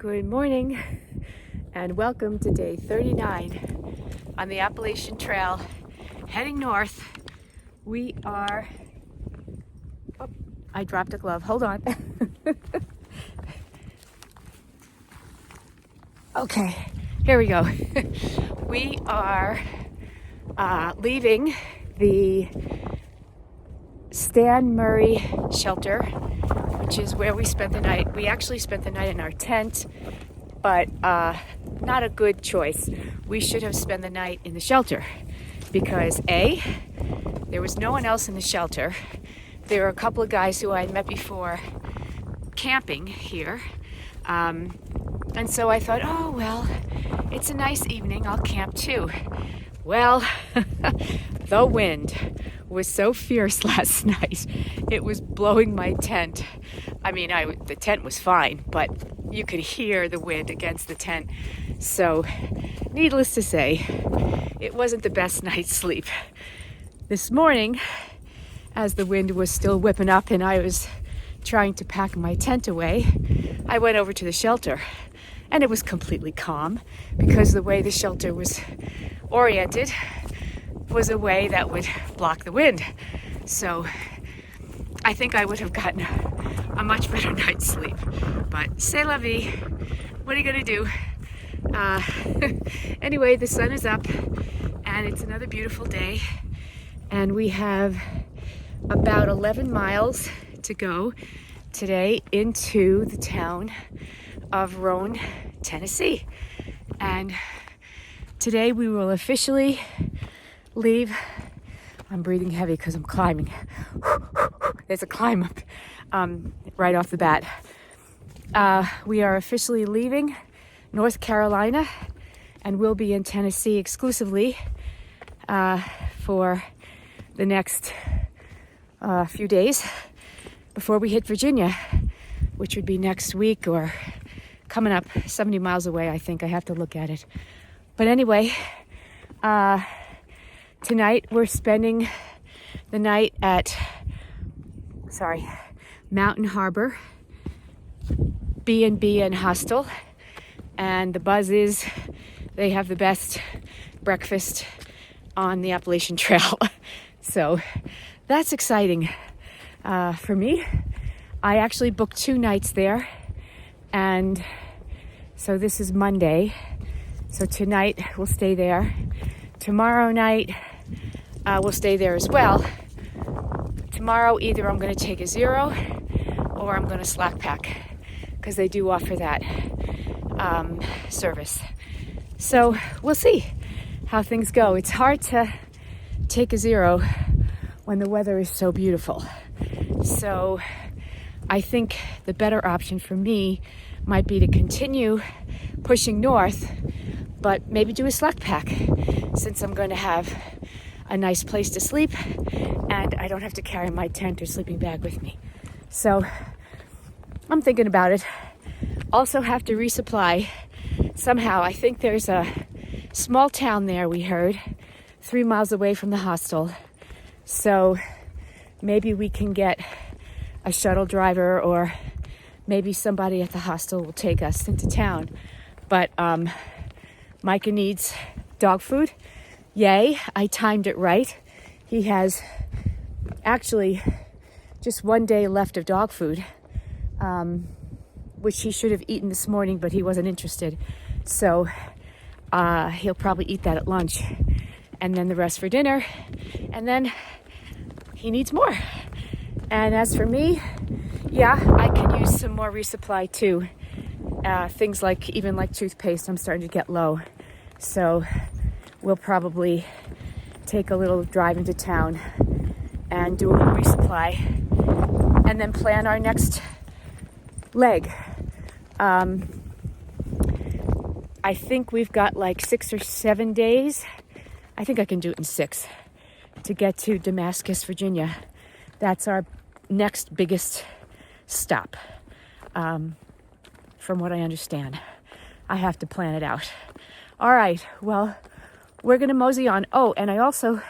Good morning and welcome to day 39 on the Appalachian Trail heading north. We are, oh, I dropped a glove, hold on. Okay, here we go. We are leaving the Stan Murray shelter, which is where we spent the night. We actually spent the night in our tent, but not a good choice. We should have spent the night in the shelter because A, there was no one else in the shelter. There were a couple of guys who I had met before camping here. And so I thought, oh, well, it's a nice evening, I'll camp too. Well, the wind was so fierce last night. It was blowing my tent. I mean, the tent was fine, but you could hear the wind against the tent. So, needless to say, it wasn't the best night's sleep. This morning, as the wind was still whipping up and I was trying to pack my tent away, I went over to the shelter. And it was completely calm because the way the shelter was oriented was a way that would block the wind. So I think I would have gotten a much better night's sleep. But c'est la vie. What are you gonna do? Anyway, the sun is up and it's another beautiful day. And we have about 11 miles to go today into the town of Roan, Tennessee. And today we will officially leave. I'm breathing heavy because I'm climbing. There's a climb up right off the bat. We are officially leaving North Carolina and we'll be in Tennessee exclusively for the next few days before we hit Virginia, which would be next week or coming up 70 miles away, I think. I have to look at it. But anyway, tonight we're spending the night at, Mountain Harbor B&B and hostel. And the buzz is they have the best breakfast on the Appalachian Trail. So that's exciting for me. I actually booked 2 nights there. And so this is Monday. So tonight we'll stay there. Tomorrow night we'll stay there as well. Tomorrow either I'm going to take a zero or I'm going to slack pack because they do offer that service. So we'll see how things go. It's hard to take a zero when the weather is so beautiful. So I think the better option for me might be to continue pushing north, but maybe do a slack pack since I'm going to have a nice place to sleep and I don't have to carry my tent or sleeping bag with me. So I'm thinking about it. Also have to resupply somehow. I think there's a small town there, we heard, 3 miles away from the hostel. So maybe we can get a shuttle driver or maybe somebody at the hostel will take us into town. But Micah needs dog food. Yay, I timed it right. He has actually just 1 day left of dog food, which he should have eaten this morning, but he wasn't interested. So he'll probably eat that at lunch and then the rest for dinner. And then he needs more. And as for me, yeah, I can use some more resupply too. Things like, even like toothpaste, I'm starting to get low. So we'll probably take a little drive into town and do a little resupply and then plan our next leg. I think we've got like 6 or 7 days. I think I can do it in 6 to get to Damascus, Virginia. That's our next biggest stop, from what I understand. I have to plan it out. All right, well, we're going to mosey on. Oh, and I also,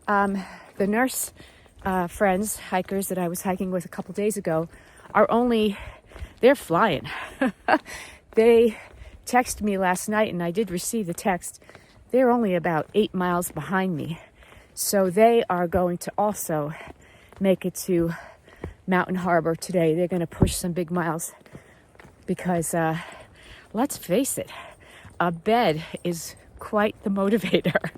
the nurse friends, hikers that I was hiking with a couple days ago, they're flying. They texted me last night, and I did receive the text. They're only about 8 miles behind me. So they are going to also make it to Mountain Harbor today. They're going to push some big miles because, let's face it, a bed is quite the motivator.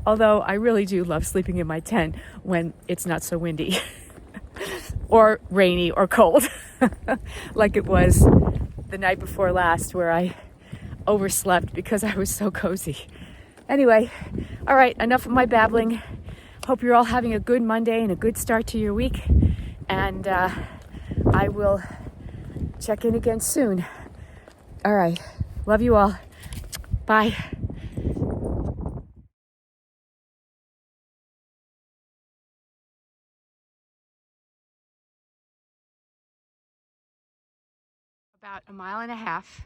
Although I really do love sleeping in my tent when it's not so windy or rainy or cold like it was the night before last, where I overslept because I was so cozy. Anyway, all right, enough of my babbling. Hope you're all having a good Monday and a good start to your week. And I will check in again soon. All right, love you all. Bye. About a mile and a half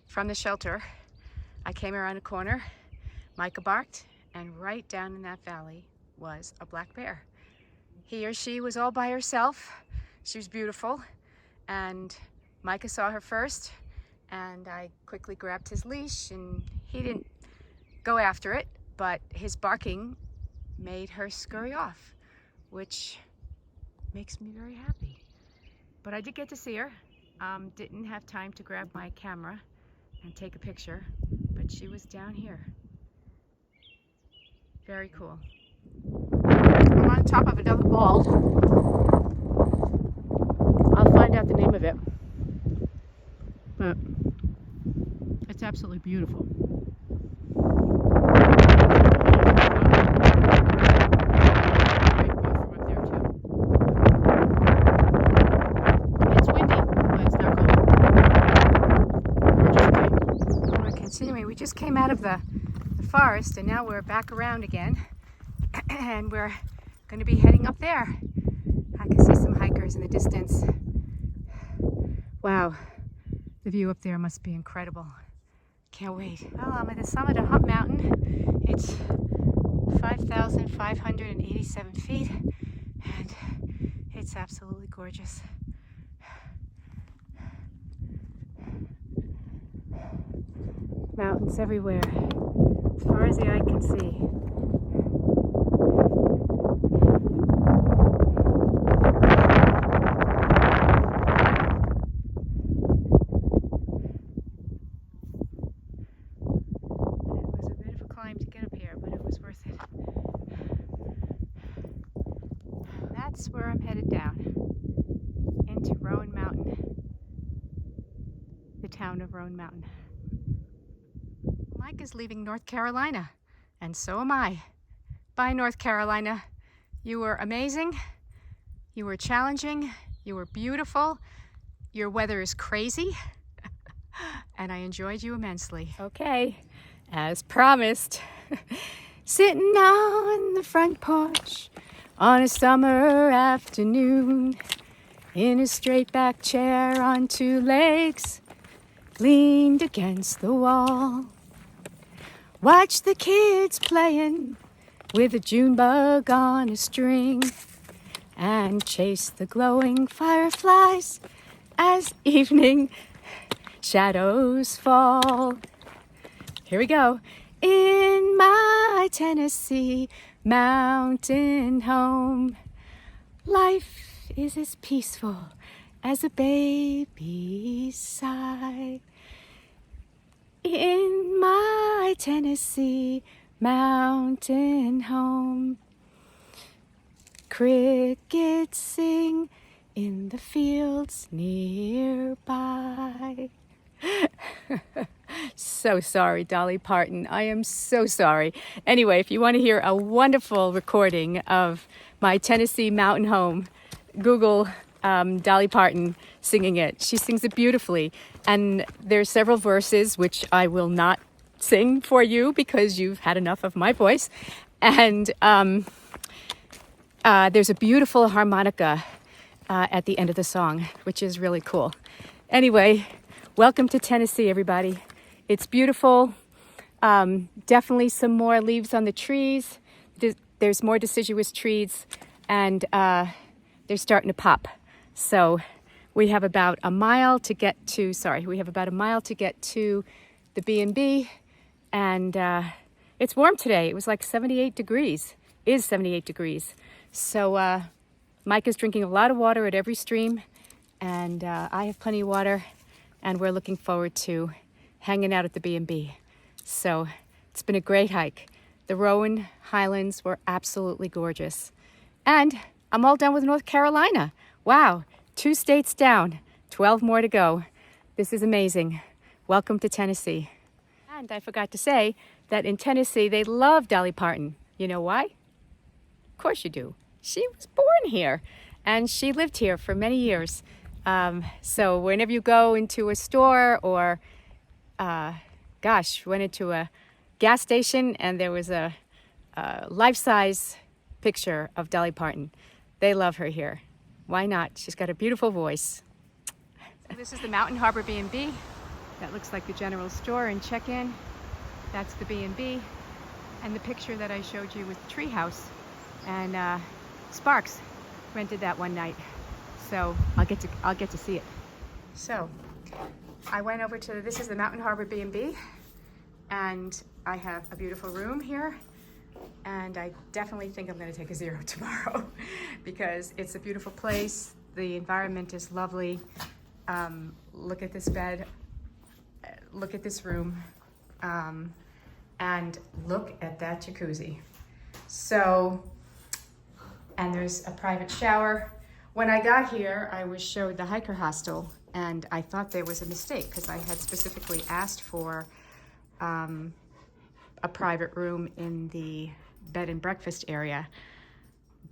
from the shelter, I came around a corner. Micah barked, and right down in that valley was a black bear. He or she was all by herself. She was beautiful, and Micah saw her first, and I quickly grabbed his leash, and he didn't go after it, but his barking made her scurry off, which makes me very happy. But I did get to see her. Didn't have time to grab my camera and take a picture, but she was down here. Very cool. I'm on top of another ball. I'll find out the name of it. But it's absolutely beautiful. It's windy, but it's not cold. We're continuing. We just came out of the forest, and now we're back around again, and we're going to be heading up there. I can see some hikers in the distance. Wow, the view up there must be incredible. Can't wait. Well, I'm at the summit of Hump Mountain. It's 5,587 feet, and it's absolutely gorgeous. Mountains everywhere, as far as the eye can see. It was a bit of a climb to get up here, but it was worth it. And that's where I'm headed down, into Roan Mountain, the town of Roan Mountain. Mike is leaving North Carolina, and so am I. Bye, North Carolina. You were amazing. You were challenging. You were beautiful. Your weather is crazy. And I enjoyed you immensely. Okay, as promised, sitting on the front porch on a summer afternoon, in a straight back chair on two legs, leaned against the wall. Watch the kids playing with a June bug on a string, and chase the glowing fireflies as evening shadows fall. Here we go. In my Tennessee mountain home, life is as peaceful as a baby's sigh. In my Tennessee mountain home, crickets sing in the fields nearby. So sorry, Dolly Parton. I am so sorry. Anyway, if you want to hear a wonderful recording of my Tennessee mountain home, Google Dolly Parton singing it. She sings it beautifully. And there's several verses which I will not sing for you because you've had enough of my voice. And there's a beautiful harmonica at the end of the song, which is really cool. Anyway, welcome to Tennessee, everybody. It's beautiful. Definitely some more leaves on the trees. There's more deciduous trees, and they're starting to pop. So We have about a mile to get to, we have about a mile to get to the B&B, and it's warm today. It was like 78 degrees, is 78 degrees. So Mike is drinking a lot of water at every stream, and I have plenty of water, and we're looking forward to hanging out at the B&B. So it's been a great hike. The Roan Highlands were absolutely gorgeous. And I'm all done with North Carolina. Wow, 2 states down, 12 more to go. This is amazing. Welcome to Tennessee. And I forgot to say that in Tennessee, they love Dolly Parton. You know why? Of course you do. She was born here, and she lived here for many years. So whenever you go into a store or, went into a gas station and there was a life-size picture of Dolly Parton, they love her here. Why not? She's got a beautiful voice. This is the Mountain Harbor B&B. That looks like the general store and check-in. That's the B&B. And the picture that I showed you with the treehouse. And Sparks rented that one night. So I'll get to see it. So I went over to, this is the Mountain Harbor B&B. And I have a beautiful room here, and I definitely think I'm going to take a 0 tomorrow because it's a beautiful place. The environment is lovely. Look at this bed, look at this room, and look at that jacuzzi. So, and there's a private shower. When I got here, I was showed the hiker hostel, and I thought there was a mistake because I had specifically asked for a private room in the bed and breakfast area,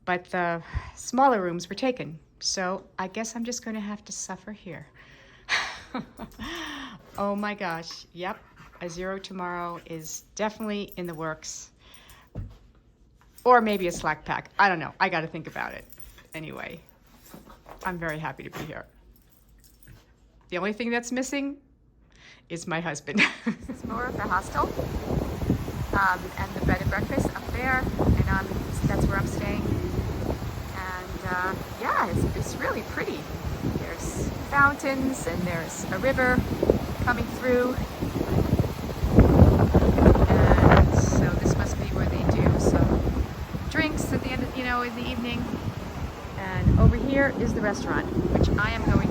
but the smaller rooms were taken. So I guess I'm just going to have to suffer here. Oh my gosh. Yep. A 0 tomorrow is definitely in the works. Or maybe a slack pack. I don't know. I got to think about it. Anyway, I'm very happy to be here. The only thing that's missing is my husband. This is more of the hostel and the bed and breakfast up there, and that's where I'm staying. And yeah, it's really pretty. There's fountains and there's a river coming through. And so this must be where they do some drinks at the end of, in the evening. And over here is the restaurant, which I am going